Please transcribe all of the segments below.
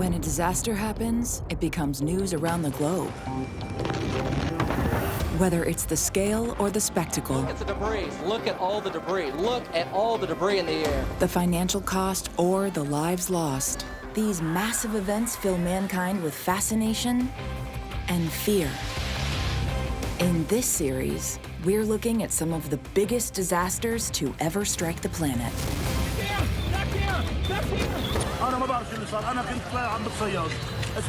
When a disaster happens, it becomes news around the globe. Whether it's the scale or the spectacle. Look at the debris. Look at all the debris. Look at all the debris in the air. The financial cost or the lives lost. These massive events fill mankind with fascination and fear. In this series, we're looking at some of the biggest disasters to ever strike the planet. أنا ما بعرف شو اللي صار، أنا كنت عم بتصيد،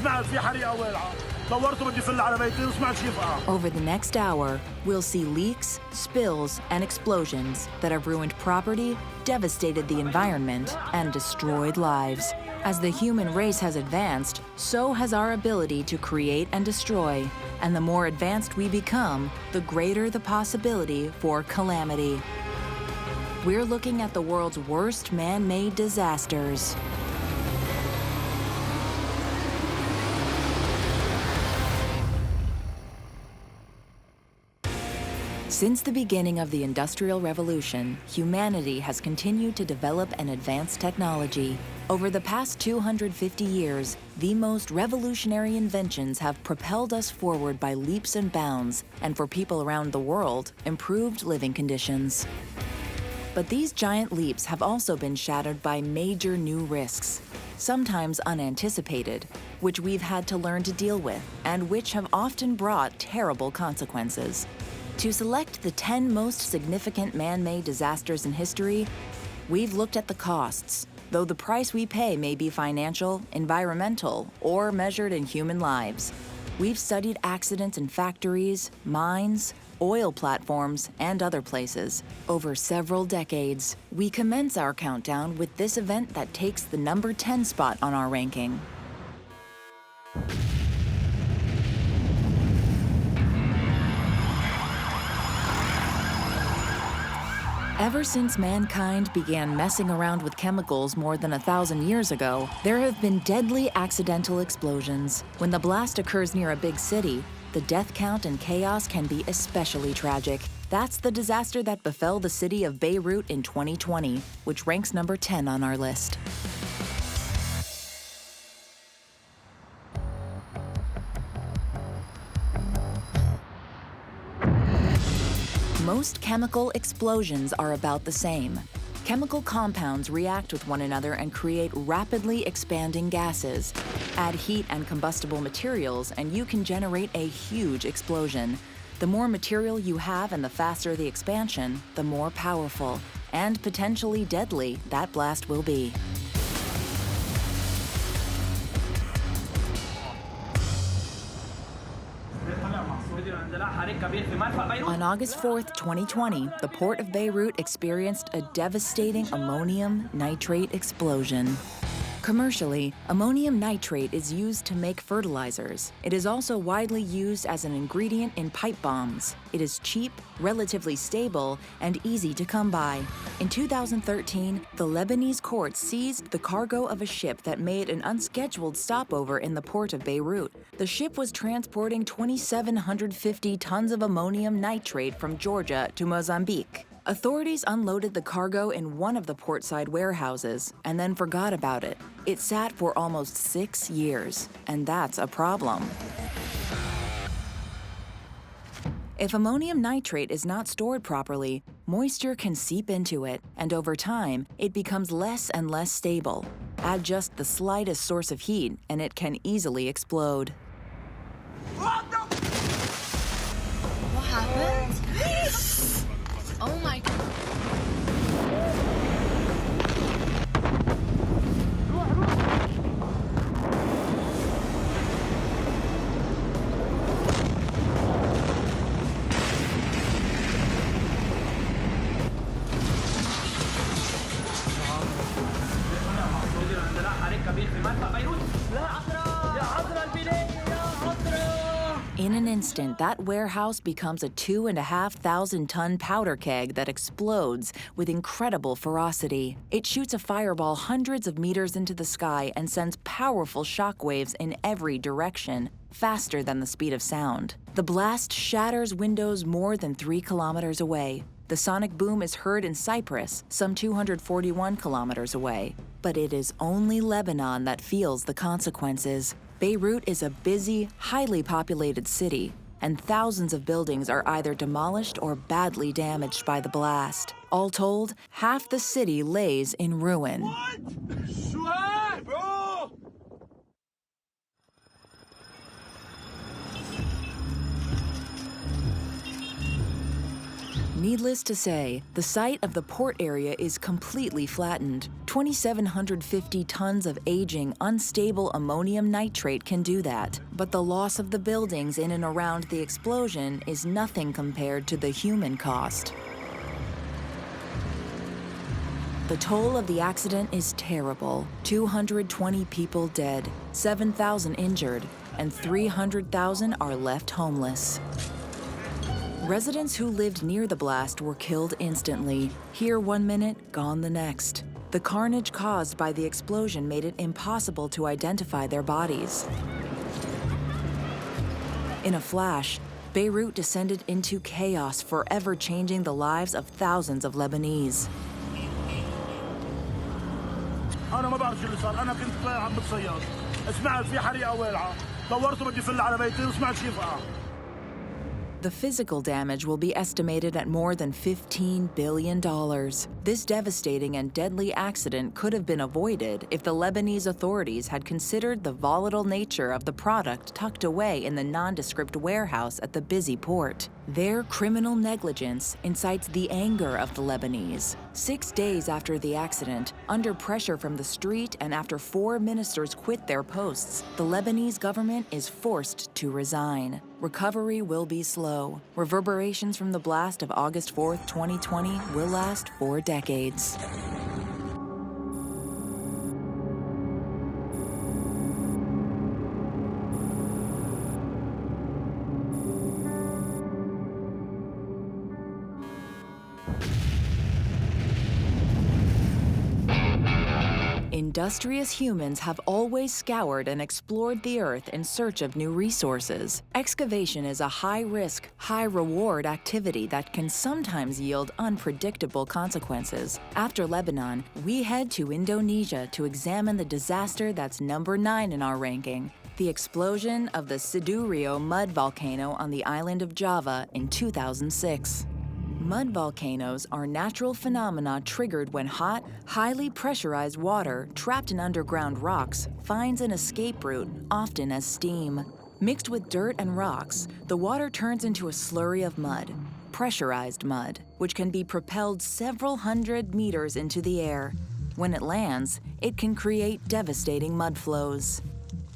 سمعت في حريقة والعة، دورت بدي فل على بيتي وسمعت شي فقع. Over the next hour, we'll see leaks, spills, and explosions that have ruined property, devastated the environment, and destroyed lives. As the human race has advanced, so has our ability to create and destroy. And the more advanced we become, the greater the possibility for calamity. We're looking at the world's worst man-made disasters. Since the beginning of the Industrial Revolution, humanity has continued to develop and advance technology. Over the past 250 years, the most revolutionary inventions have propelled us forward by leaps and bounds, and for people around the world, improved living conditions. But these giant leaps have also been shadowed by major new risks, sometimes unanticipated, which we've had to learn to deal with, and which have often brought terrible consequences. To select the 10 most significant man-made disasters in history, we've looked at the costs, though the price we pay may be financial, environmental, or measured in human lives. We've studied accidents in factories, mines, oil platforms, and other places. Over several decades, we commence our countdown with this event that takes the number 10 spot on our ranking. Ever since mankind began messing around with chemicals more than 1,000 years ago, there have been deadly accidental explosions. When the blast occurs near a big city, the death count and chaos can be especially tragic. That's the disaster that befell the city of Beirut in 2020, which ranks number 10 on our list. Most chemical explosions are about the same. Chemical compounds react with one another and create rapidly expanding gases. Add heat and combustible materials, and you can generate a huge explosion. The more material you have and the faster the expansion, the more powerful and potentially deadly that blast will be. On August 4th, 2020, the port of Beirut experienced a devastating ammonium nitrate explosion. Commercially, ammonium nitrate is used to make fertilizers. It is also widely used as an ingredient in pipe bombs. It is cheap, relatively stable, and easy to come by. In 2013, the Lebanese courts seized the cargo of a ship that made an unscheduled stopover in the port of Beirut. The ship was transporting 2,750 tons of ammonium nitrate from Georgia to Mozambique. Authorities unloaded the cargo in one of the portside warehouses and then forgot about it. It sat for almost 6 years, and that's a problem. If ammonium nitrate is not stored properly, moisture can seep into it, and over time, it becomes less and less stable. Add just the slightest source of heat, and it can easily explode. What happened? Oh my God. In an instant, that warehouse becomes a 2,500-ton powder keg that explodes with incredible ferocity. It shoots a fireball hundreds of meters into the sky and sends powerful shockwaves in every direction, faster than the speed of sound. The blast shatters windows more than 3 kilometers away. The sonic boom is heard in Cyprus, some 241 kilometers away. But it is only Lebanon that feels the consequences. Beirut is a busy, highly populated city, and thousands of buildings are either demolished or badly damaged by the blast. All told, half the city lays in ruin. Needless to say, the site of the port area is completely flattened. 2,750 tons of aging, unstable ammonium nitrate can do that. But the loss of the buildings in and around the explosion is nothing compared to the human cost. The toll of the accident is terrible. 220 people dead, 7,000 injured, and 300,000 are left homeless. Residents who lived near the blast were killed instantly. Here 1 minute, gone the next. The carnage caused by the explosion made it impossible to identify their bodies. In a flash, Beirut descended into chaos, forever changing the lives of thousands of Lebanese. أنا ما بعرف شو اللي صار، أنا كنت عم بتصيد، سمعت في حريقة والعة، دورت بدي فل على بيتي وسمعت شي فقع. The physical damage will be estimated at more than $15 billion. This devastating and deadly accident could have been avoided if the Lebanese authorities had considered the volatile nature of the product tucked away in the nondescript warehouse at the busy port. Their criminal negligence incites the anger of the Lebanese. 6 days after the accident, under pressure from the street and after 4 ministers quit their posts, the Lebanese government is forced to resign. Recovery will be slow. Reverberations from the blast of August 4th, 2020 will last for decades. Industrious humans have always scoured and explored the earth in search of new resources. Excavation is a high-risk, high-reward activity that can sometimes yield unpredictable consequences. After Lebanon, we head to Indonesia to examine the disaster that's number 9 in our ranking, the explosion of the Sidurio mud volcano on the island of Java in 2006. Mud volcanoes are natural phenomena triggered when hot, highly pressurized water trapped in underground rocks finds an escape route, often as steam. Mixed with dirt and rocks, the water turns into a slurry of mud, pressurized mud, which can be propelled several hundred meters into the air. When it lands, it can create devastating mud flows.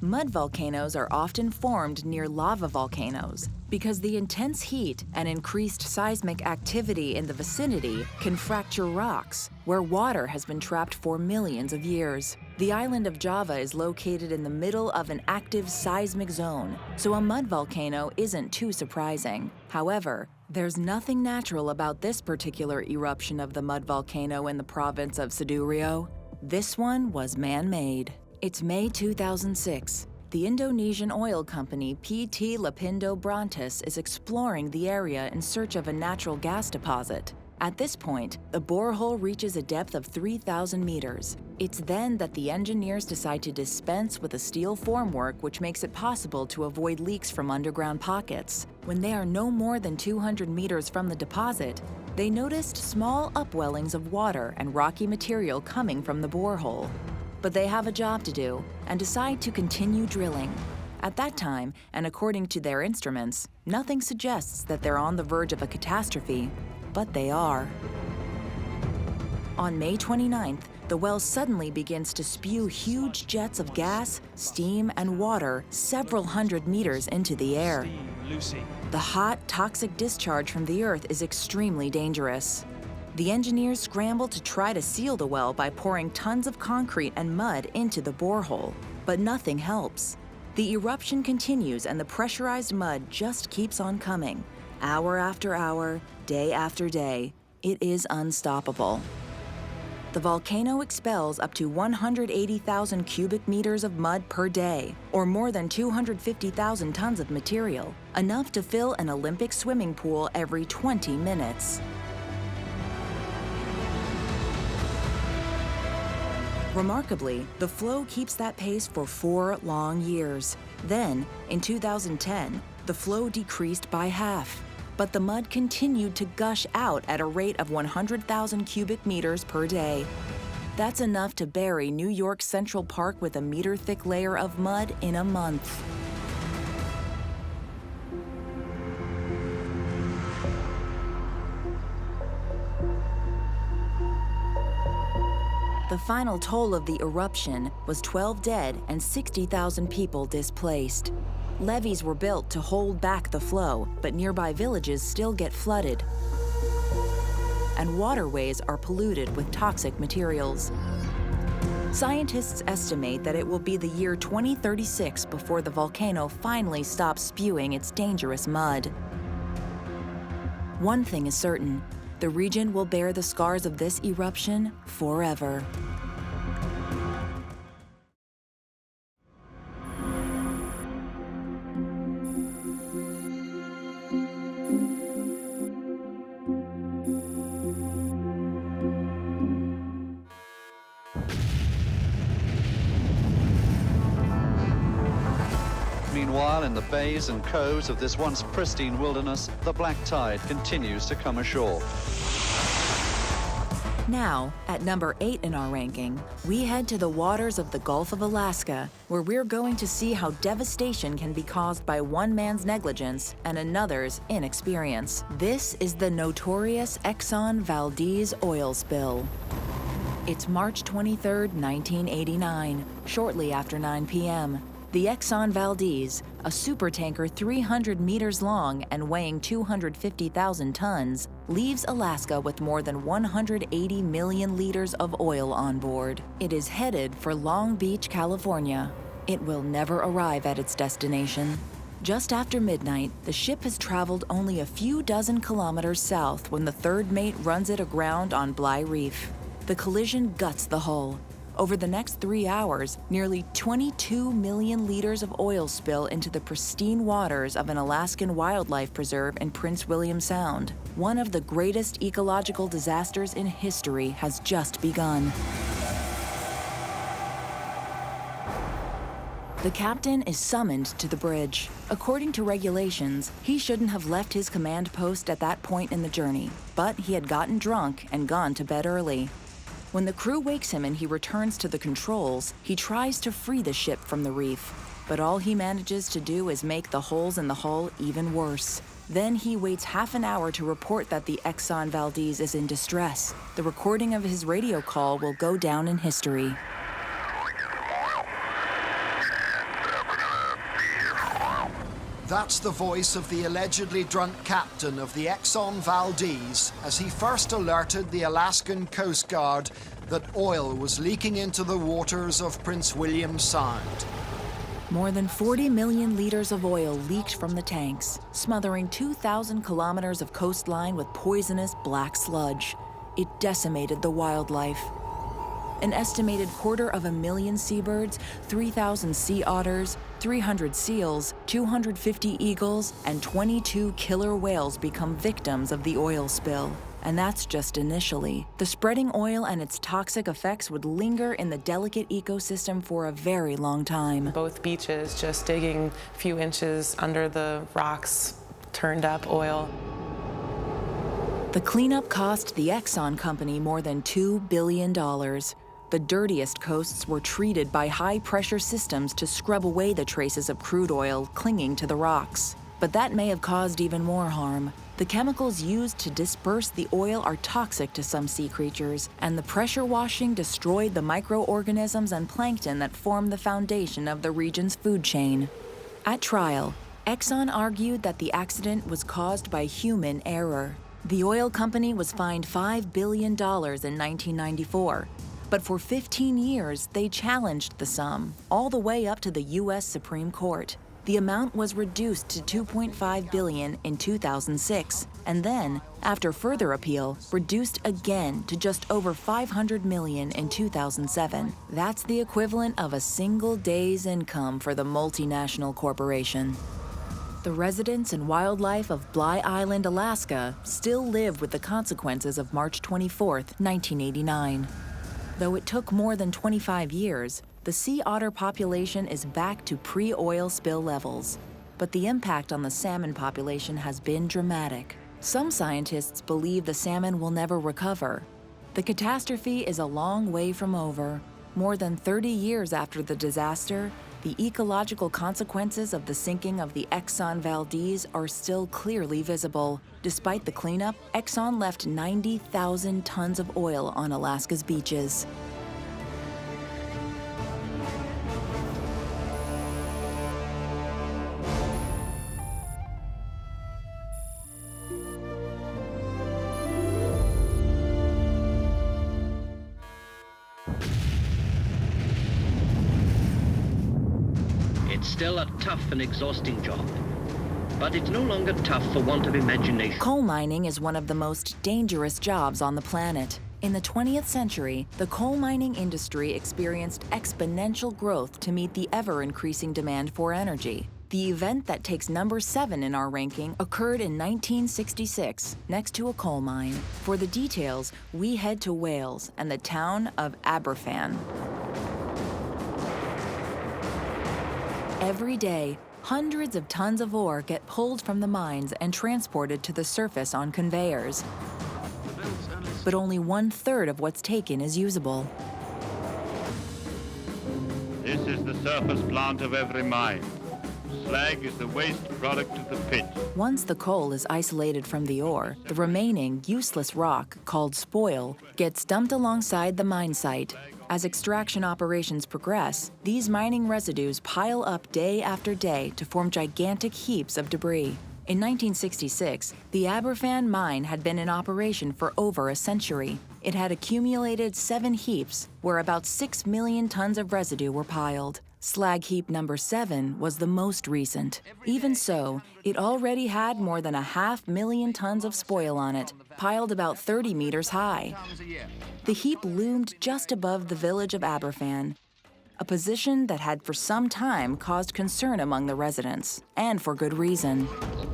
Mud volcanoes are often formed near lava volcanoes because the intense heat and increased seismic activity in the vicinity can fracture rocks where water has been trapped for millions of years. The island of Java is located in the middle of an active seismic zone, so a mud volcano isn't too surprising. However, there's nothing natural about this particular eruption of the mud volcano in the province of Sidurio. This one was man-made. It's May 2006. The Indonesian oil company PT Lapindo Brantas is exploring the area in search of a natural gas deposit. At this point, the borehole reaches a depth of 3,000 meters. It's then that the engineers decide to dispense with a steel formwork which makes it possible to avoid leaks from underground pockets. When they are no more than 200 meters from the deposit, they noticed small upwellings of water and rocky material coming from the borehole. But they have a job to do and decide to continue drilling. At that time, and according to their instruments, nothing suggests that they're on the verge of a catastrophe, but they are. On May 29th, the well suddenly begins to spew huge jets of gas, steam, and water several hundred meters into the air. The hot, toxic discharge from the earth is extremely dangerous. The engineers scramble to try to seal the well by pouring tons of concrete and mud into the borehole, but nothing helps. The eruption continues and the pressurized mud just keeps on coming. Hour after hour, day after day, it is unstoppable. The volcano expels up to 180,000 cubic meters of mud per day, or more than 250,000 tons of material, enough to fill an Olympic swimming pool every 20 minutes. Remarkably, the flow keeps that pace for 4 long years. Then, in 2010, the flow decreased by half. But the mud continued to gush out at a rate of 100,000 cubic meters per day. That's enough to bury New York's Central Park with a meter-thick layer of mud in a month. The final toll of the eruption was 12 dead and 60,000 people displaced. Levees were built to hold back the flow, but nearby villages still get flooded. And waterways are polluted with toxic materials. Scientists estimate that it will be the year 2036 before the volcano finally stops spewing its dangerous mud. One thing is certain, the region will bear the scars of this eruption forever. Meanwhile, in the bays and coves of this once pristine wilderness, the black tide continues to come ashore. Now, at number 8 in our ranking, we head to the waters of the Gulf of Alaska, where we're going to see how devastation can be caused by one man's negligence and another's inexperience. This is the notorious Exxon Valdez oil spill. It's March 23, 1989, shortly after 9 p.m. The Exxon Valdez, a supertanker 300 meters long and weighing 250,000 tons, leaves Alaska with more than 180 million liters of oil on board. It is headed for Long Beach, California. It will never arrive at its destination. Just after midnight, the ship has traveled only a few dozen kilometers south when the third mate runs it aground on Bly Reef. The collision guts the hull. Over the next 3 hours, nearly 22 million liters of oil spill into the pristine waters of an Alaskan wildlife preserve in Prince William Sound. One of the greatest ecological disasters in history has just begun. The captain is summoned to the bridge. According to regulations, he shouldn't have left his command post at that point in the journey, but he had gotten drunk and gone to bed early. When the crew wakes him and he returns to the controls, he tries to free the ship from the reef. But all he manages to do is make the holes in the hull even worse. Then he waits half an hour to report that the Exxon Valdez is in distress. The recording of his radio call will go down in history. That's the voice of the allegedly drunk captain of the Exxon Valdez as he first alerted the Alaskan Coast Guard that oil was leaking into the waters of Prince William Sound. More than 40 million liters of oil leaked from the tanks, smothering 2,000 kilometers of coastline with poisonous black sludge. It decimated the wildlife. An estimated 250,000 seabirds, 3,000 sea otters, 300 seals, 250 eagles, and 22 killer whales become victims of the oil spill. And that's just initially. The spreading oil and its toxic effects would linger in the delicate ecosystem for a very long time. Both beaches just digging a few inches under the rocks, turned up oil. The cleanup cost the Exxon company more than $2 billion. The dirtiest coasts were treated by high-pressure systems to scrub away the traces of crude oil clinging to the rocks. But that may have caused even more harm. The chemicals used to disperse the oil are toxic to some sea creatures, and the pressure washing destroyed the microorganisms and plankton that form the foundation of the region's food chain. At trial, Exxon argued that the accident was caused by human error. The oil company was fined $5 billion in 1994. But for 15 years, they challenged the sum, all the way up to the U.S. Supreme Court. The amount was reduced to $2.5 billion in 2006, and then, after further appeal, reduced again to just over $500 million in 2007. That's the equivalent of a single day's income for the multinational corporation. The residents and wildlife of Bly Island, Alaska, still live with the consequences of March 24, 1989. Though it took more than 25 years, the sea otter population is back to pre-oil spill levels. But the impact on the salmon population has been dramatic. Some scientists believe the salmon will never recover. The catastrophe is a long way from over. More than 30 years after the disaster, the ecological consequences of the sinking of the Exxon Valdez are still clearly visible. Despite the cleanup, Exxon left 90,000 tons of oil on Alaska's beaches. It's still a tough and exhausting job, but it's no longer tough for want of imagination. Coal mining is one of the most dangerous jobs on the planet. In the 20th century, the coal mining industry experienced exponential growth to meet the ever-increasing demand for energy. The event that takes number 7 in our ranking occurred in 1966, next to a coal mine. For the details, we head to Wales and the town of Aberfan. Every day, hundreds of tons of ore get pulled from the mines and transported to the surface on conveyors. But only 1/3 of what's taken is usable. This is the surface plant of every mine. Slag is the waste product of the pit. Once the coal is isolated from the ore, the remaining useless rock, called spoil, gets dumped alongside the mine site. As extraction operations progress, these mining residues pile up day after day to form gigantic heaps of debris. In 1966, the Aberfan mine had been in operation for over a century. It had accumulated 7 heaps, where about 6 million tons of residue were piled. Slag heap number 7 was the most recent. Even so, it already had more than 500,000 tons of spoil on it, piled about 30 meters high. The heap loomed just above the village of Aberfan, a position that had for some time caused concern among the residents, and for good reason.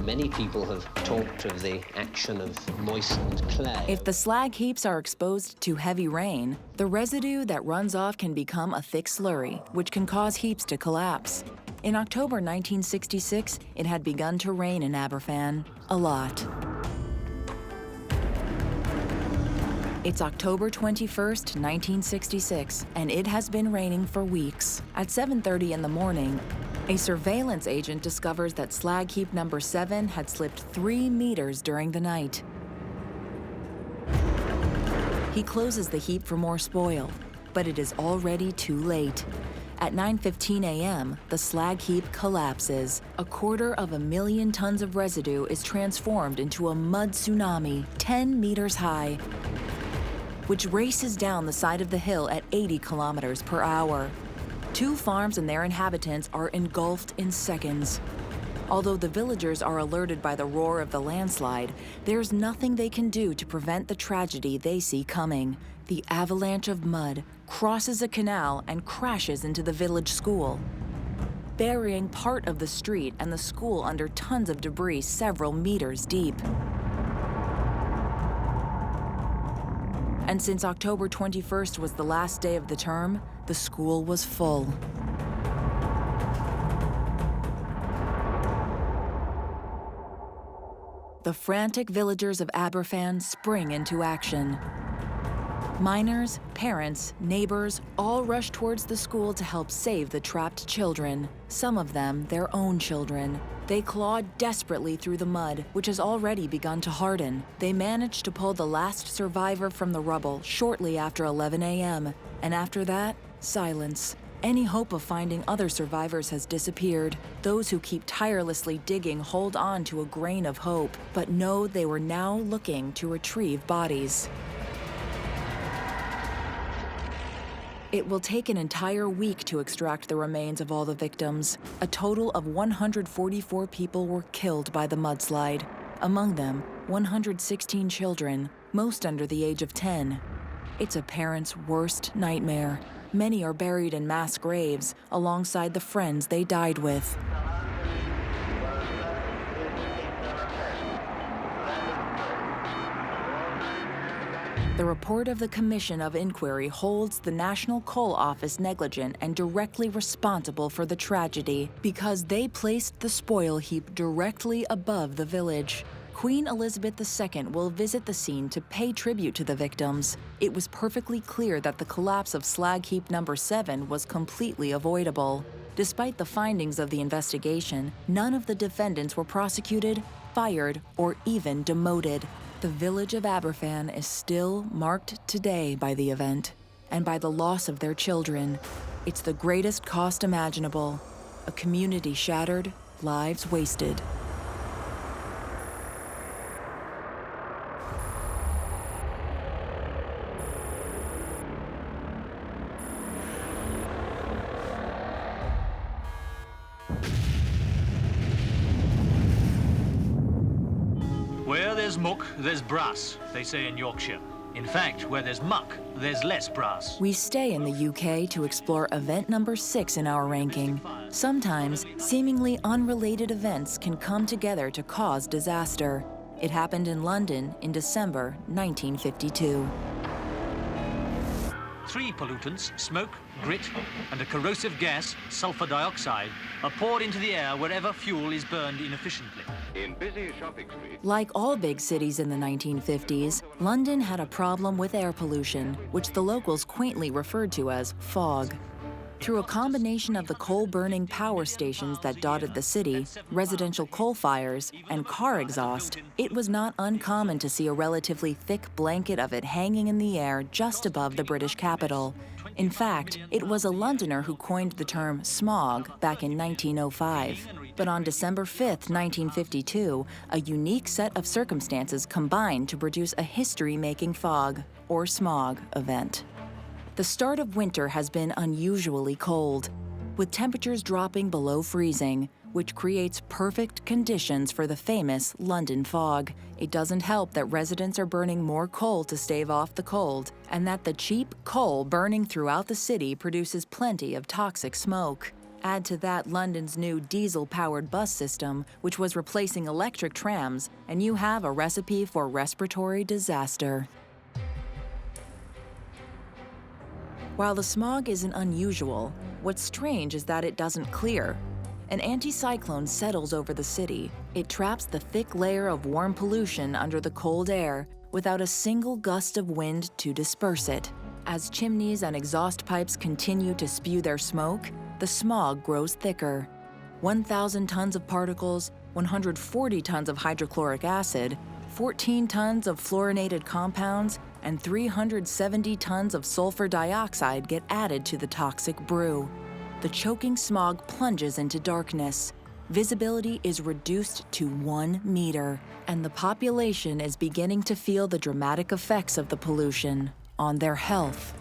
Many people have talked of the action of moistened clay. If the slag heaps are exposed to heavy rain, the residue that runs off can become a thick slurry, which can cause heaps to collapse. In October 1966, it had begun to rain in Aberfan, a lot. It's October 21st, 1966, and it has been raining for weeks. At 7:30 in the morning, a surveillance agent discovers that slag heap number 7 had slipped 3 meters during the night. He closes the heap for more spoil, but it is already too late. At 9:15 a.m., the slag heap collapses. 250,000 tons of residue is transformed into a mud tsunami 10 meters high, which races down the side of the hill at 80 kilometers per hour. 2 farms and their inhabitants are engulfed in seconds. Although the villagers are alerted by the roar of the landslide, there's nothing they can do to prevent the tragedy they see coming. The avalanche of mud crosses a canal and crashes into the village school, burying part of the street and the school under tons of debris several meters deep. And since October 21st was the last day of the term, the school was full. The frantic villagers of Aberfan spring into action. Miners, parents, neighbors all rush towards the school to help save the trapped children, some of them their own children. They claw desperately through the mud, which has already begun to harden. They manage to pull the last survivor from the rubble shortly after 11 a.m., and after that, silence. Any hope of finding other survivors has disappeared. Those who keep tirelessly digging hold on to a grain of hope, but know they were now looking to retrieve bodies. It will take an entire week to extract the remains of all the victims. A total of 144 people were killed by the mudslide. Among them, 116 children, most under the age of 10. It's a parent's worst nightmare. Many are buried in mass graves alongside the friends they died with. The report of the Commission of Inquiry holds the National Coal Office negligent and directly responsible for the tragedy because they placed the spoil heap directly above the village. Queen Elizabeth II will visit the scene to pay tribute to the victims. It was perfectly clear that the collapse of slag heap number 7 was completely avoidable. Despite the findings of the investigation, none of the defendants were prosecuted, fired, or even demoted. The village of Aberfan is still marked today by the event and by the loss of their children. It's the greatest cost imaginable. A community shattered, lives wasted. Where there's muck, there's brass, they say in Yorkshire. In fact, where there's muck, there's less brass. We stay in the UK to explore event number 6 in our ranking. Sometimes, seemingly unrelated events can come together to cause disaster. It happened in London in December 1952. 3 pollutants, smoke, grit, and a corrosive gas, sulfur dioxide, are poured into the air wherever fuel is burned inefficiently. In busy shopping streets, Like all big cities in the 1950s, London had a problem with air pollution, which the locals quaintly referred to as fog. Through a combination of the coal-burning power stations that dotted the city, residential coal fires, and car exhaust, it was not uncommon to see a relatively thick blanket of it hanging in the air just above the British capital. In fact, it was a Londoner who coined the term smog back in 1905. But on December 5th, 1952, a unique set of circumstances combined to produce a history-making fog, or smog, event. The start of winter has been unusually cold, with temperatures dropping below freezing, which creates perfect conditions for the famous London fog. It doesn't help that residents are burning more coal to stave off the cold, and that the cheap coal burning throughout the city produces plenty of toxic smoke. Add to that London's new diesel-powered bus system, which was replacing electric trams, and you have a recipe for respiratory disaster. While the smog isn't unusual, what's strange is that it doesn't clear. An anticyclone settles over the city. It traps the thick layer of warm pollution under the cold air without a single gust of wind to disperse it. As chimneys and exhaust pipes continue to spew their smoke, the smog grows thicker. 1,000 tons of particles, 140 tons of hydrochloric acid, 14 tons of fluorinated compounds, and 370 tons of sulfur dioxide get added to the toxic brew. The choking smog plunges into darkness. Visibility is reduced to 1 meter, and the population is beginning to feel the dramatic effects of the pollution on their health.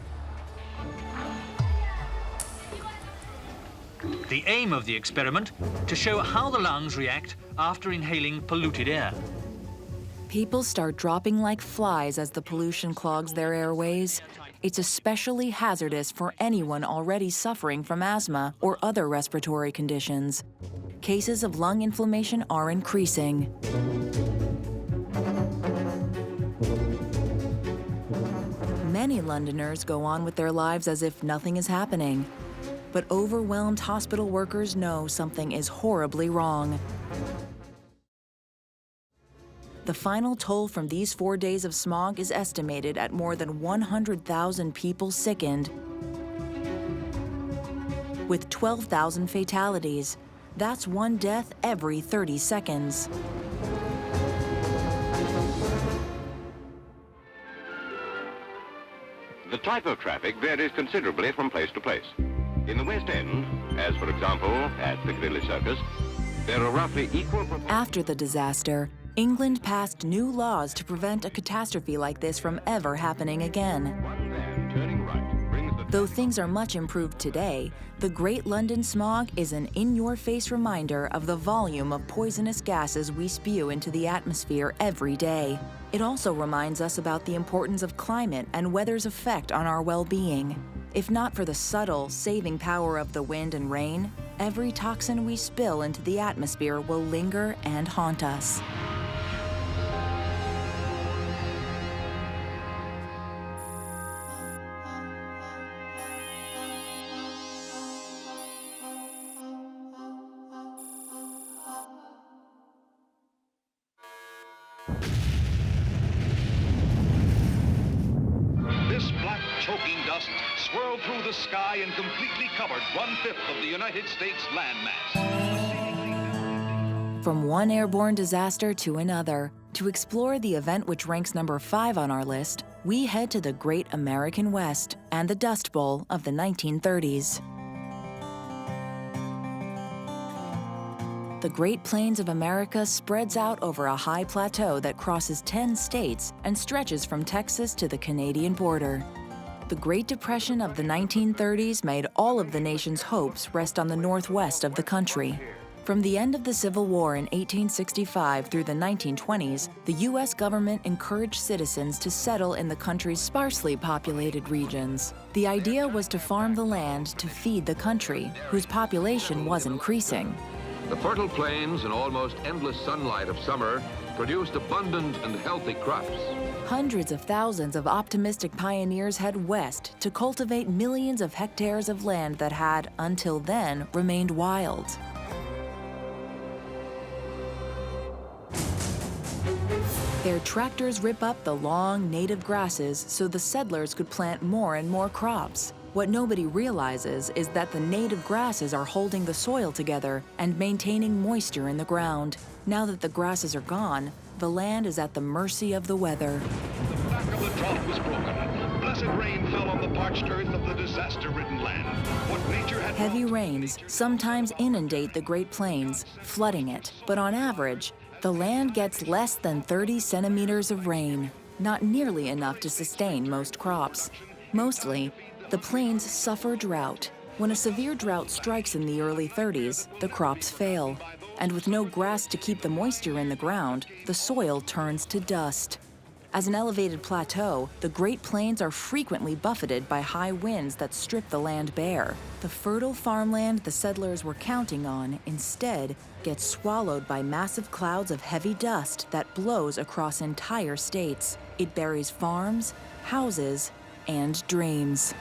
The aim of the experiment, to show how the lungs react after inhaling polluted air. People start dropping like flies as the pollution clogs their airways. It's especially hazardous for anyone already suffering from asthma or other respiratory conditions. Cases of lung inflammation are increasing. Many Londoners go on with their lives as if nothing is happening. But overwhelmed hospital workers know something is horribly wrong. The final toll from these 4 days of smog is estimated at more than 100,000 people sickened, with 12,000 fatalities. That's 1 death every 30 seconds. the type of traffic varies considerably from place to place. In the West End, as for example at Piccadilly Circus, there are roughly equal proportions. After the disaster, England passed new laws to prevent a catastrophe like this from ever happening again. One van turning right brings the Though things are much improved today, the Great London Smog is an in-your-face reminder of the volume of poisonous gases we spew into the atmosphere every day. It also reminds us about the importance of climate and weather's effect on our well-being. If not for the subtle, saving power of the wind and rain, every toxin we spill into the atmosphere will linger and haunt us. swirled through the sky and completely covered 1/5 of the United States landmass. From one airborne disaster to another, to explore the event which ranks number 5 on our list, we head to the Great American West and the Dust Bowl of the 1930s. The Great Plains of America spreads out over a high plateau that crosses 10 states and stretches from Texas to the Canadian border. The Great Depression of the 1930s made all of the nation's hopes rest on the northwest of the country. From the end of the Civil War in 1865 through the 1920s, the U.S. government encouraged citizens to settle in the country's sparsely populated regions. The idea was to farm the land to feed the country, whose population was increasing. The fertile plains and almost endless sunlight of summer produced abundant and healthy crops. Hundreds of thousands of optimistic pioneers head west to cultivate millions of hectares of land that had, until then, remained wild. Their tractors rip up the long native grasses so the settlers could plant more and more crops. What nobody realizes is that the native grasses are holding the soil together and maintaining moisture in the ground. Now that the grasses are gone, the land is at the mercy of the weather. The back of the drought was broken. Blessed rain fell on the parched earth of the disaster-ridden land. What nature had Heavy rains sometimes inundate the Great Plains, flooding it. But on average, the land gets less than 30 centimeters of rain, not nearly enough to sustain most crops. Mostly, the plains suffer drought. When a severe drought strikes in the early 30s, the crops fail. And with no grass to keep the moisture in the ground, the soil turns to dust. As an elevated plateau, the Great Plains are frequently buffeted by high winds that strip the land bare. The fertile farmland the settlers were counting on instead gets swallowed by massive clouds of heavy dust that blows across entire states. It buries farms, houses, and dreams.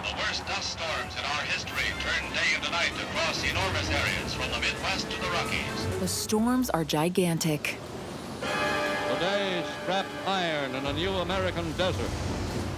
The worst dust storms in our history turn day into night across enormous areas from the Midwest to the Rockies. The storms are gigantic. Today, strapped iron in a new American desert,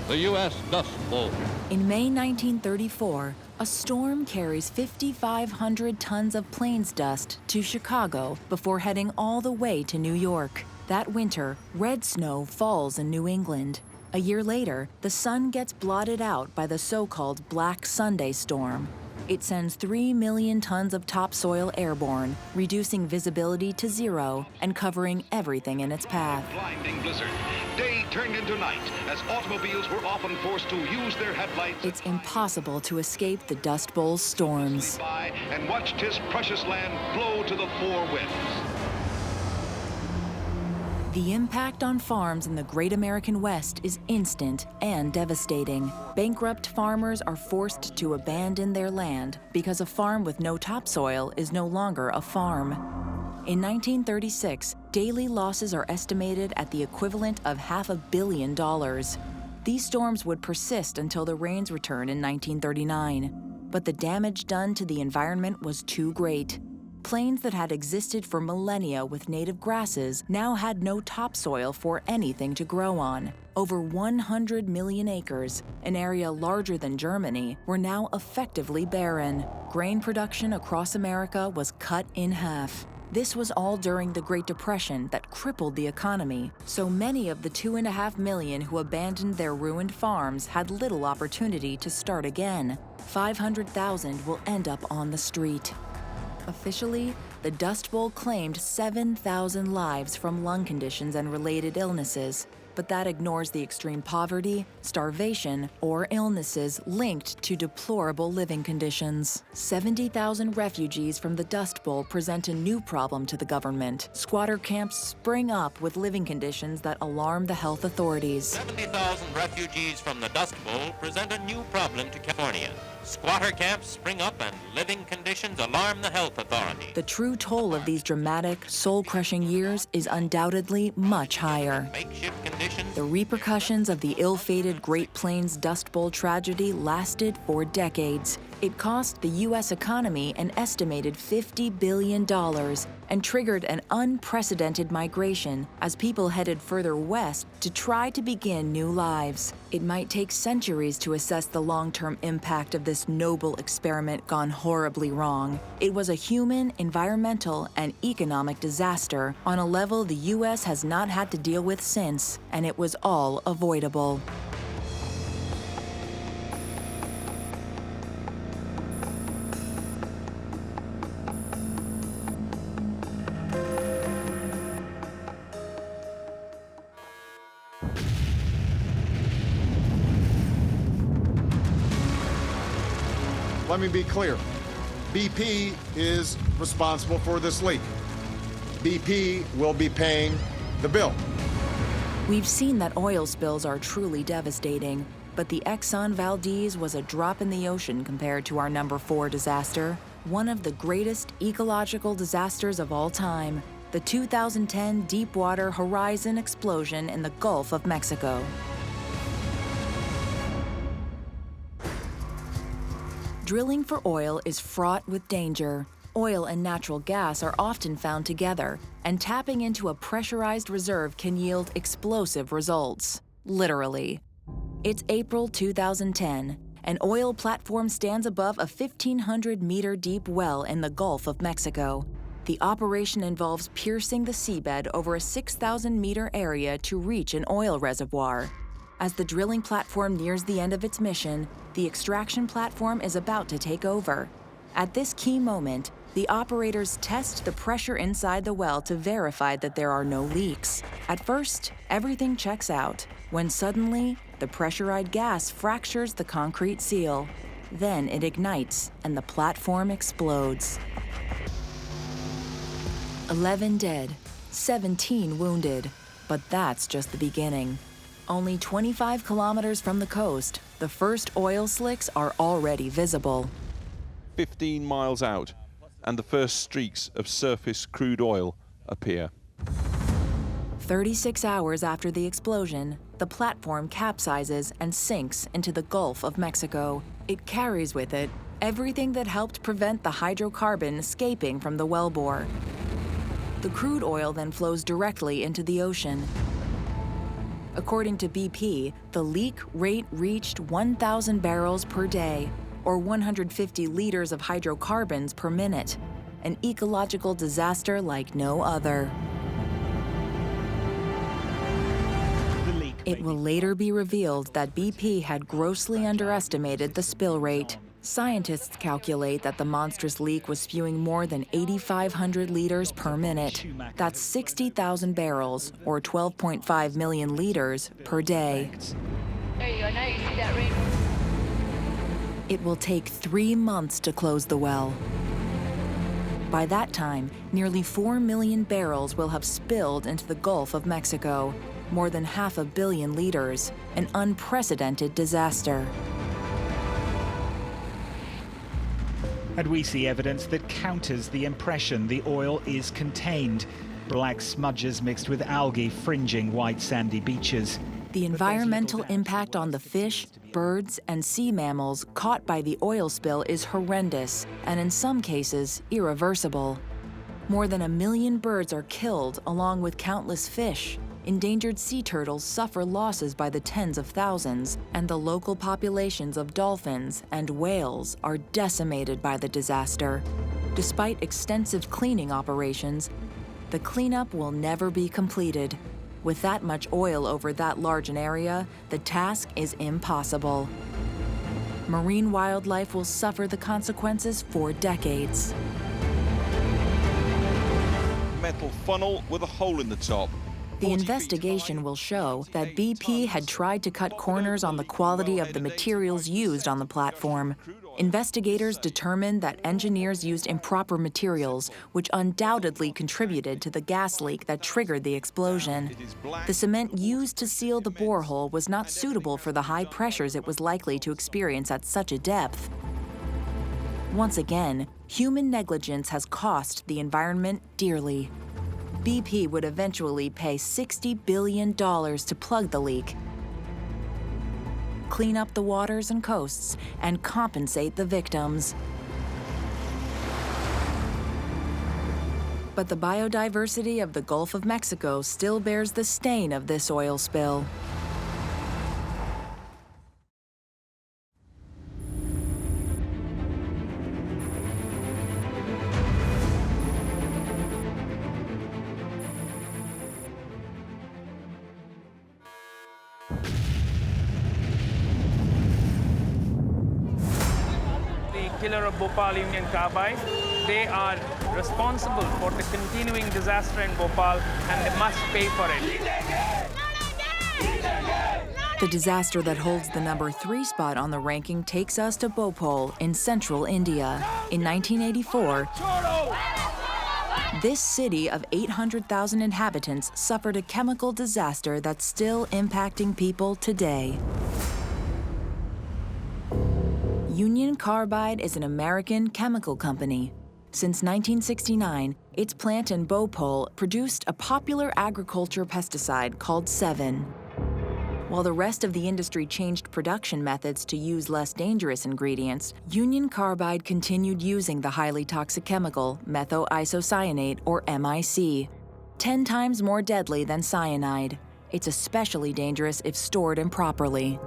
the U.S. Dust Bowl. In May 1934, a storm carries 5,500 tons of plains dust to Chicago before heading all the way to New York. That winter, red snow falls in New England. A year later, the sun gets blotted out by the so-called Black Sunday storm. It sends 3 million tons of topsoil airborne, reducing visibility to zero and covering everything in its path. Blinding blizzard. Day turned into night as automobiles were often forced to use their headlights. It's impossible to escape the Dust Bowl's storms. By and watched his precious land blow to the four winds. The impact on farms in the Great American West is instant and devastating. Bankrupt farmers are forced to abandon their land because a farm with no topsoil is no longer a farm. In 1936, daily losses are estimated at the equivalent of $500 million. These storms would persist until the rains returned in 1939. But the damage done to the environment was too great. Plains that had existed for millennia with native grasses now had no topsoil for anything to grow on. Over 100 million acres, an area larger than Germany, were now effectively barren. Grain production across America was cut in half. This was all during the Great Depression that crippled the economy, so many of the 2.5 million who abandoned their ruined farms had little opportunity to start again. 500,000 will end up on the street. Officially, the Dust Bowl claimed 7,000 lives from lung conditions and related illnesses, but that ignores the extreme poverty, starvation, or illnesses linked to deplorable living conditions. 70,000 refugees from the Dust Bowl present a new problem to the government. Squatter camps spring up with living conditions that alarm the health authorities. 70,000 refugees from the Dust Bowl present a new problem to California. Squatter camps spring up and living conditions alarm the health authorities. The true toll of these dramatic, soul-crushing years is undoubtedly much higher. Makeshift conditions. The repercussions of the ill-fated Great Plains Dust Bowl tragedy lasted for decades. It cost the U.S. economy an estimated $50 billion and triggered an unprecedented migration as people headed further west to try to begin new lives. It might take centuries to assess the long-term impact of this noble experiment gone horribly wrong. It was a human, environmental, and economic disaster on a level the U.S. has not had to deal with since, and it was all avoidable. Let me be clear. BP is responsible for this leak. BP will be paying the bill. We've seen that oil spills are truly devastating, but the Exxon Valdez was a drop in the ocean compared to our number 4 disaster, one of the greatest ecological disasters of all time, the 2010 Deepwater Horizon explosion in the Gulf of Mexico. Drilling for oil is fraught with danger. Oil and natural gas are often found together, and tapping into a pressurized reserve can yield explosive results. Literally. It's April 2010. An oil platform stands above a 1,500-meter deep well in the Gulf of Mexico. The operation involves piercing the seabed over a 6,000-meter area to reach an oil reservoir. As the drilling platform nears the end of its mission, the extraction platform is about to take over. At this key moment, the operators test the pressure inside the well to verify that there are no leaks. At first, everything checks out, when suddenly, the pressurized gas fractures the concrete seal. Then it ignites, and the platform explodes. 11 dead, 17 wounded, but that's just the beginning. Only 25 kilometers from the coast, the first oil slicks are already visible. 15 miles out, and the first streaks of surface crude oil appear. 36 hours after the explosion, the platform capsizes and sinks into the Gulf of Mexico. It carries with it everything that helped prevent the hydrocarbon escaping from the wellbore. The crude oil then flows directly into the ocean. According to BP, the leak rate reached 1,000 barrels per day, or 150 liters of hydrocarbons per minute, an ecological disaster like no other. It will later be revealed that BP had grossly underestimated the spill rate. Scientists calculate that the monstrous leak was spewing more than 8,500 liters per minute. That's 60,000 barrels, or 12.5 million liters, per day. There you go, now you see that ring. It will take 3 months to close the well. By that time, nearly 4 million barrels will have spilled into the Gulf of Mexico, more than 500 million liters, an unprecedented disaster. And we see evidence that counters the impression the oil is contained. Black smudges mixed with algae fringing white sandy beaches. The environmental impact on the fish, birds, and sea mammals caught by the oil spill is horrendous, and in some cases, irreversible. More than 1 million birds are killed, along with countless fish. Endangered sea turtles suffer losses by the tens of thousands, and the local populations of dolphins and whales are decimated by the disaster. Despite extensive cleaning operations, the cleanup will never be completed. With that much oil over that large an area, the task is impossible. Marine wildlife will suffer the consequences for decades. Metal funnel with a hole in the top. The investigation will show that BP had tried to cut corners on the quality of the materials used on the platform. Investigators determined that engineers used improper materials, which undoubtedly contributed to the gas leak that triggered the explosion. The cement used to seal the borehole was not suitable for the high pressures it was likely to experience at such a depth. Once again, human negligence has cost the environment dearly. BP would eventually pay $60 billion to plug the leak. clean up the waters and coasts, and compensate the victims. But the biodiversity of the Gulf of Mexico still bears the stain of this oil spill. Killer of Bhopal Union Carbide. They are responsible for the continuing disaster in Bhopal, and they must pay for it. The disaster that holds the number 3 spot on the ranking takes us to Bhopal in central India. In 1984, this city of 800,000 inhabitants suffered a chemical disaster that's still impacting people today. Union Carbide is an American chemical company. Since 1969, its plant in Bhopal produced a popular agriculture pesticide called Sevin. While the rest of the industry changed production methods to use less dangerous ingredients, Union Carbide continued using the highly toxic chemical methoisocyanate, or MIC, 10 times more deadly than cyanide. It's especially dangerous if stored improperly.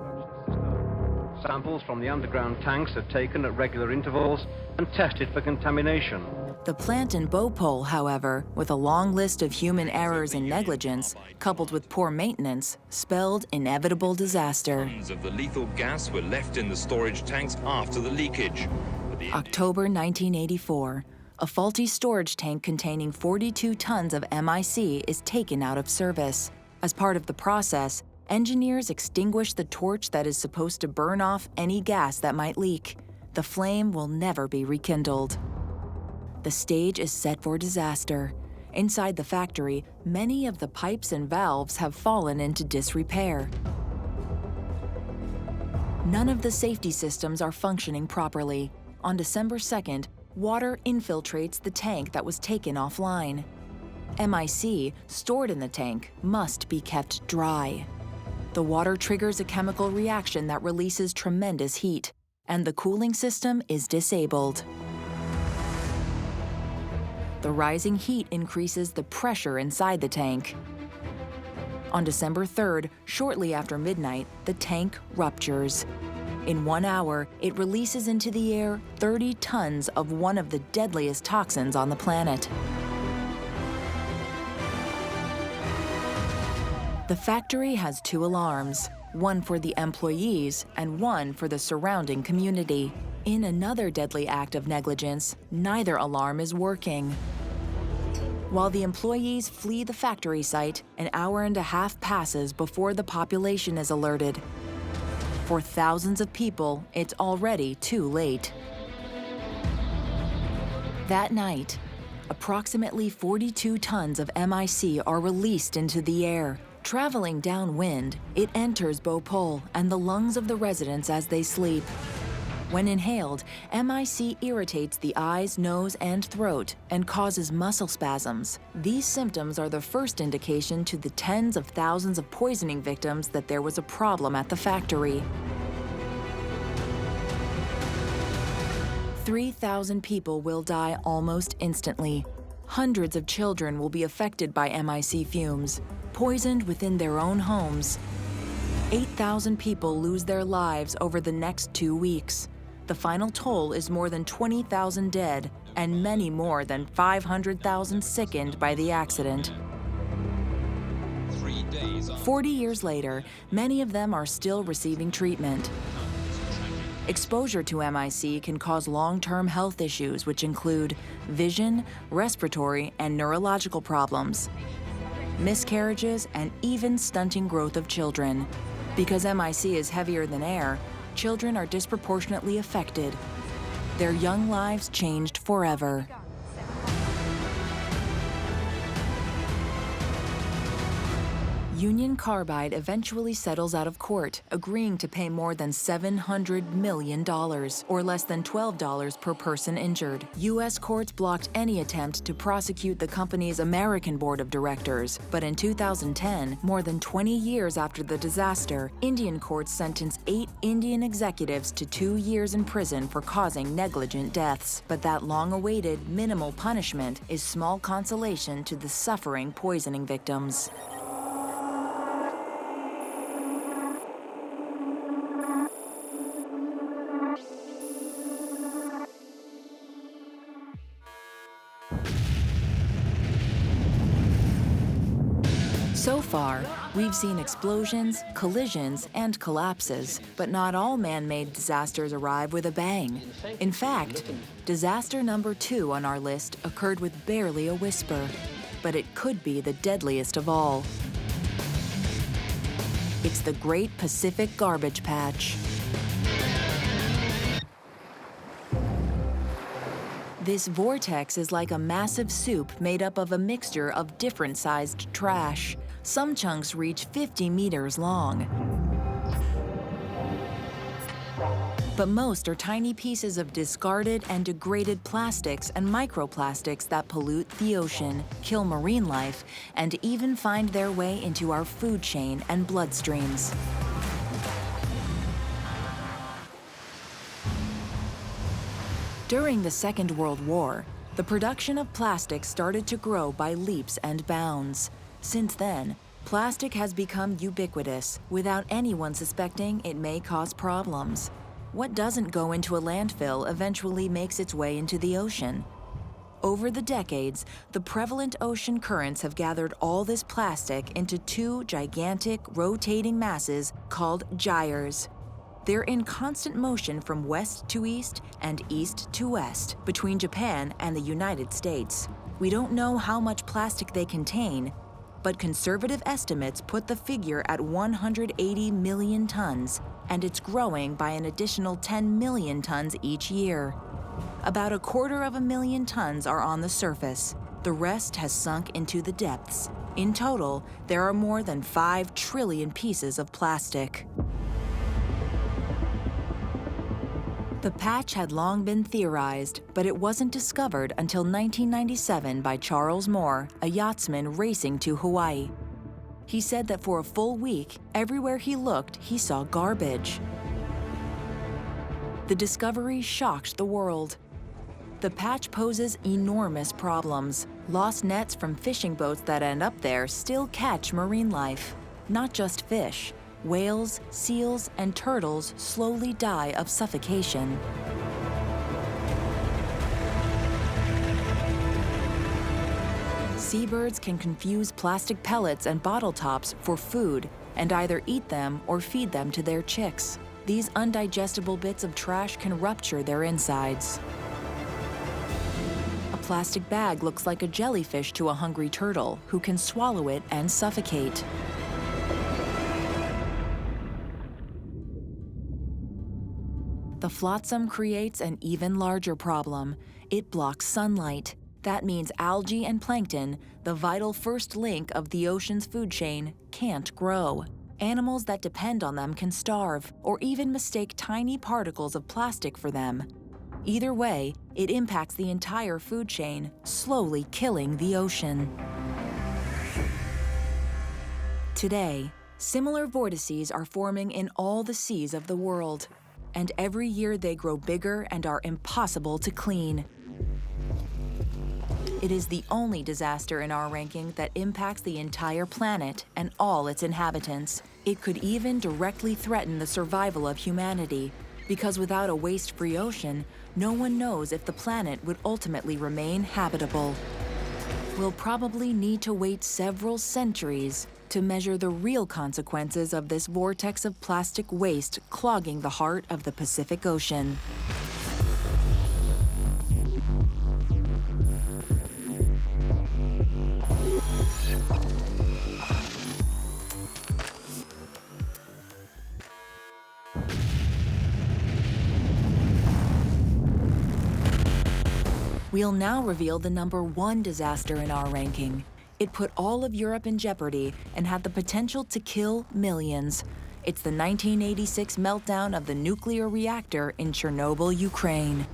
Samples from the underground tanks are taken at regular intervals and tested for contamination. The plant in Bhopal, however, with a long list of human errors and negligence, coupled with poor maintenance, spelled inevitable disaster. Tons of the lethal gas were left in the storage tanks after the leakage. October 1984. A faulty storage tank containing 42 tons of MIC is taken out of service. As part of the process, engineers extinguish the torch that is supposed to burn off any gas that might leak. The flame will never be rekindled. The stage is set for disaster. Inside the factory, many of the pipes and valves have fallen into disrepair. None of the safety systems are functioning properly. On December 2nd, water infiltrates the tank that was taken offline. MIC, stored in the tank, must be kept dry. The water triggers a chemical reaction that releases tremendous heat, and the cooling system is disabled. The rising heat increases the pressure inside the tank. On December 3rd, shortly after midnight, the tank ruptures. In 1 hour, it releases into the air 30 tons of one of the deadliest toxins on the planet. The factory has 2 alarms, one for the employees and one for the surrounding community. In another deadly act of negligence, neither alarm is working. While the employees flee the factory site, an hour and a half passes before the population is alerted. For thousands of people, it's already too late. That night, approximately 42 tons of MIC are released into the air. Traveling downwind, it enters Bhopal and the lungs of the residents as they sleep. When inhaled, MIC irritates the eyes, nose, and throat and causes muscle spasms. These symptoms are the first indication to the tens of thousands of poisoning victims that there was a problem at the factory. 3,000 people will die almost instantly. Hundreds of children will be affected by MIC fumes, poisoned within their own homes. 8,000 people lose their lives over the next 2 weeks. The final toll is more than 20,000 dead and many more than 500,000 sickened by the accident. 40 years later, many of them are still receiving treatment. Exposure to MIC can cause long-term health issues, which include vision, respiratory, and neurological problems, miscarriages, and even stunting growth of children. Because MIC is heavier than air, children are disproportionately affected. Their young lives changed forever. Union Carbide eventually settles out of court, agreeing to pay more than $700 million, or less than $12 per person injured. U.S. courts blocked any attempt to prosecute the company's American board of directors, but in 2010, more than 20 years after the disaster, Indian courts sentenced 8 Indian executives to 2 years in prison for causing negligent deaths. But that long-awaited minimal punishment is small consolation to the suffering poisoning victims. So far, we've seen explosions, collisions, and collapses, but not all man-made disasters arrive with a bang. In fact, disaster number 2 on our list occurred with barely a whisper, but it could be the deadliest of all. It's the Great Pacific Garbage Patch. This vortex is like a massive soup made up of a mixture of different-sized trash. Some chunks reach 50 meters long. But most are tiny pieces of discarded and degraded plastics and microplastics that pollute the ocean, kill marine life, and even find their way into our food chain and bloodstreams. During the Second World War, the production of plastic started to grow by leaps and bounds. Since then, plastic has become ubiquitous, without anyone suspecting it may cause problems. What doesn't go into a landfill eventually makes its way into the ocean. Over the decades, the prevalent ocean currents have gathered all this plastic into 2 gigantic, rotating masses called gyres. They're in constant motion from west to east and east to west, between Japan and the United States. We don't know how much plastic they contain, but conservative estimates put the figure at 180 million tons, and it's growing by an additional 10 million tons each year. About 250,000 tons are on the surface. The rest has sunk into the depths. In total, there are more than 5 trillion pieces of plastic. The patch had long been theorized, but it wasn't discovered until 1997 by Charles Moore, a yachtsman racing to Hawaii. He said that for a full week, everywhere he looked, he saw garbage. The discovery shocked the world. The patch poses enormous problems. Lost nets from fishing boats that end up there still catch marine life, not just fish. Whales, seals, and turtles slowly die of suffocation. Seabirds can confuse plastic pellets and bottle tops for food and either eat them or feed them to their chicks. These undigestible bits of trash can rupture their insides. A plastic bag looks like a jellyfish to a hungry turtle who can swallow it and suffocate. The flotsam creates an even larger problem. It blocks sunlight. That means algae and plankton, the vital first link of the ocean's food chain, can't grow. Animals that depend on them can starve, or even mistake tiny particles of plastic for them. Either way, it impacts the entire food chain, slowly killing the ocean. Today, similar vortices are forming in all the seas of the world. And every year they grow bigger and are impossible to clean. It is the only disaster in our ranking that impacts the entire planet and all its inhabitants. It could even directly threaten the survival of humanity, because without a waste-free ocean, no one knows if the planet would ultimately remain habitable. We'll probably need to wait several centuries to measure the real consequences of this vortex of plastic waste clogging the heart of the Pacific Ocean. We'll now reveal the #1 disaster in our ranking. It put all of Europe in jeopardy and had the potential to kill millions. It's the 1986 meltdown of the nuclear reactor in Chernobyl, Ukraine.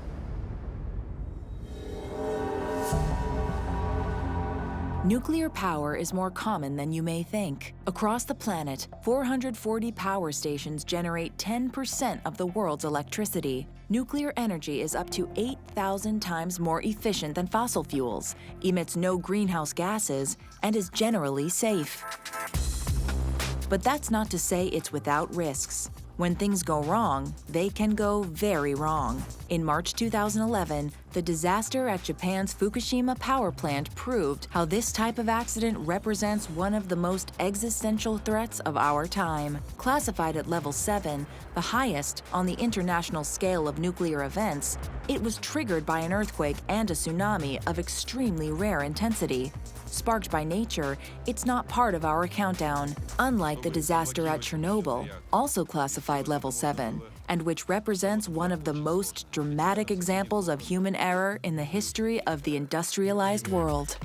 Nuclear power is more common than you may think. Across the planet, 440 power stations generate 10% of the world's electricity. Nuclear energy is up to 8,000 times more efficient than fossil fuels, emits no greenhouse gases, and is generally safe. But that's not to say it's without risks. When things go wrong, they can go very wrong. In March 2011, the disaster at Japan's Fukushima power plant proved how this type of accident represents one of the most existential threats of our time. Classified at level 7, the highest on the international scale of nuclear events, it was triggered by an earthquake and a tsunami of extremely rare intensity. Sparked by nature, it's not part of our countdown, unlike the disaster at Chernobyl, also classified level 7, and which represents one of the most dramatic examples of human error in the history of the industrialized world.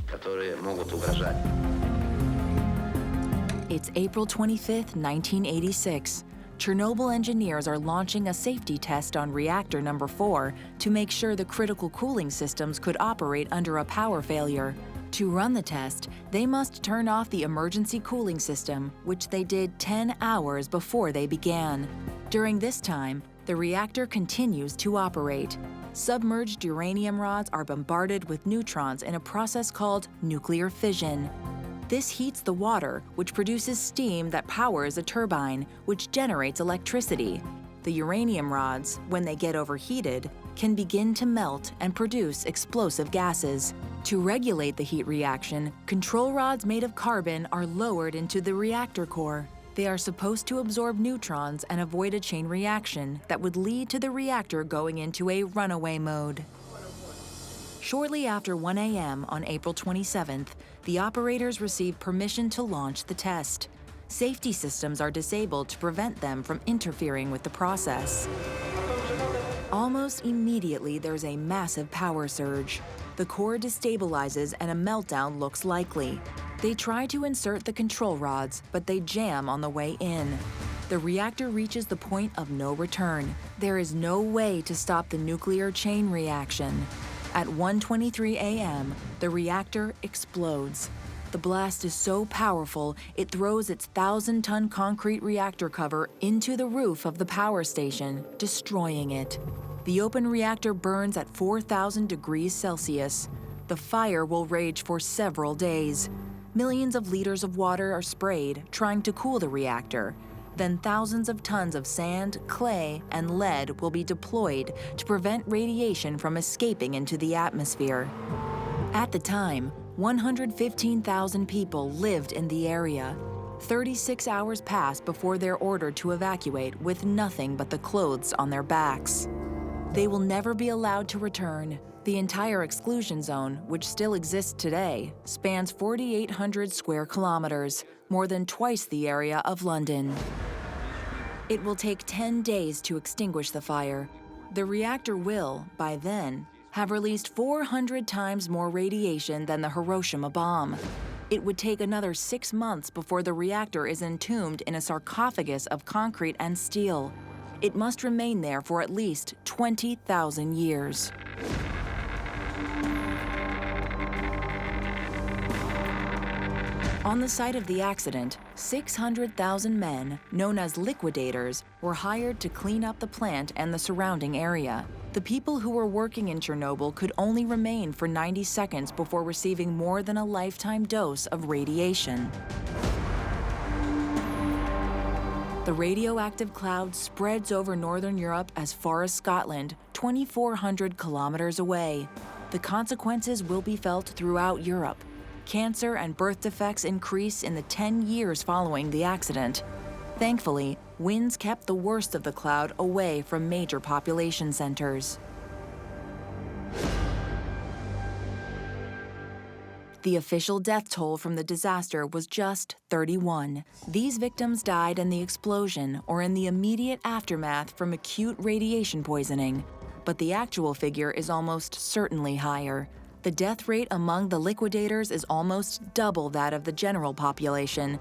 It's April 25, 1986. Chernobyl engineers are launching a safety test on reactor number 4 to make sure the critical cooling systems could operate under a power failure. To run the test, they must turn off the emergency cooling system, which they did 10 hours before they began. During this time, the reactor continues to operate. Submerged uranium rods are bombarded with neutrons in a process called nuclear fission. This heats the water, which produces steam that powers a turbine, which generates electricity. The uranium rods, when they get overheated, can begin to melt and produce explosive gases. To regulate the heat reaction, control rods made of carbon are lowered into the reactor core. They are supposed to absorb neutrons and avoid a chain reaction that would lead to the reactor going into a runaway mode. Shortly after 1 a.m. on April 27th, the operators receive permission to launch the test. Safety systems are disabled to prevent them from interfering with the process. Almost immediately, there's a massive power surge. The core destabilizes and a meltdown looks likely. They try to insert the control rods, but they jam on the way in. The reactor reaches the point of no return. There is no way to stop the nuclear chain reaction. At 1:23 a.m., the reactor explodes. The blast is so powerful, it throws its 1,000-ton concrete reactor cover into the roof of the power station, destroying it. The open reactor burns at 4,000 degrees Celsius. The fire will rage for several days. Millions of liters of water are sprayed, trying to cool the reactor. Then thousands of tons of sand, clay, and lead will be deployed to prevent radiation from escaping into the atmosphere. At the time, 115,000 people lived in the area. 36 hours pass before they're ordered to evacuate with nothing but the clothes on their backs. They will never be allowed to return. The entire exclusion zone, which still exists today, spans 4,800 square kilometers, more than twice the area of London. It will take 10 days to extinguish the fire. The reactor will, by then, have released 400 times more radiation than the Hiroshima bomb. It would take another 6 months before the reactor is entombed in a sarcophagus of concrete and steel. It must remain there for at least 20,000 years. On the site of the accident, 600,000 men, known as liquidators, were hired to clean up the plant and the surrounding area. The people who were working in Chernobyl could only remain for 90 seconds before receiving more than a lifetime dose of radiation. The radioactive cloud spreads over northern Europe as far as Scotland, 2,400 kilometers away. The consequences will be felt throughout Europe. Cancer and birth defects increase in the 10 years following the accident. Thankfully, winds kept the worst of the cloud away from major population centers. The official death toll from the disaster was just 31. These victims died in the explosion or in the immediate aftermath from acute radiation poisoning. But the actual figure is almost certainly higher. The death rate among the liquidators is almost double that of the general population.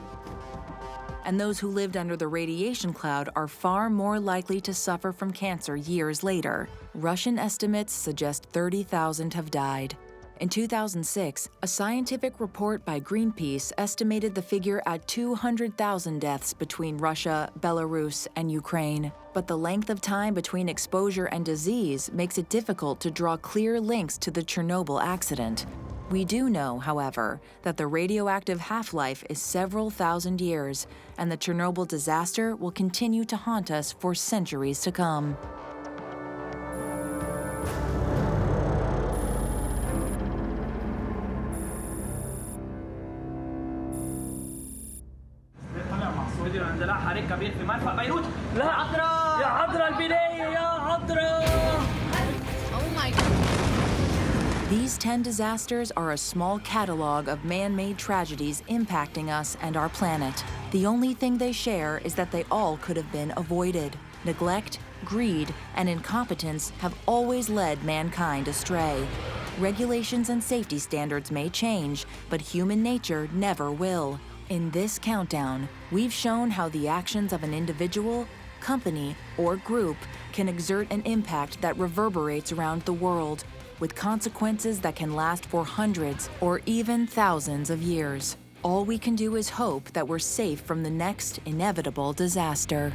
And those who lived under the radiation cloud are far more likely to suffer from cancer years later. Russian estimates suggest 30,000 have died. In 2006, a scientific report by Greenpeace estimated the figure at 200,000 deaths between Russia, Belarus, and Ukraine. But the length of time between exposure and disease makes it difficult to draw clear links to the Chernobyl accident. We do know, however, that the radioactive half-life is several thousand years, and the Chernobyl disaster will continue to haunt us for centuries to come. Oh my God. These 10 disasters are a small catalog of man-made tragedies impacting us and our planet. The only thing they share is that they all could have been avoided. Neglect, greed, and incompetence have always led mankind astray. Regulations and safety standards may change, but human nature never will. In this countdown, we've shown how the actions of an individual, company, or group can exert an impact that reverberates around the world, with consequences that can last for hundreds or even thousands of years. All we can do is hope that we're safe from the next inevitable disaster.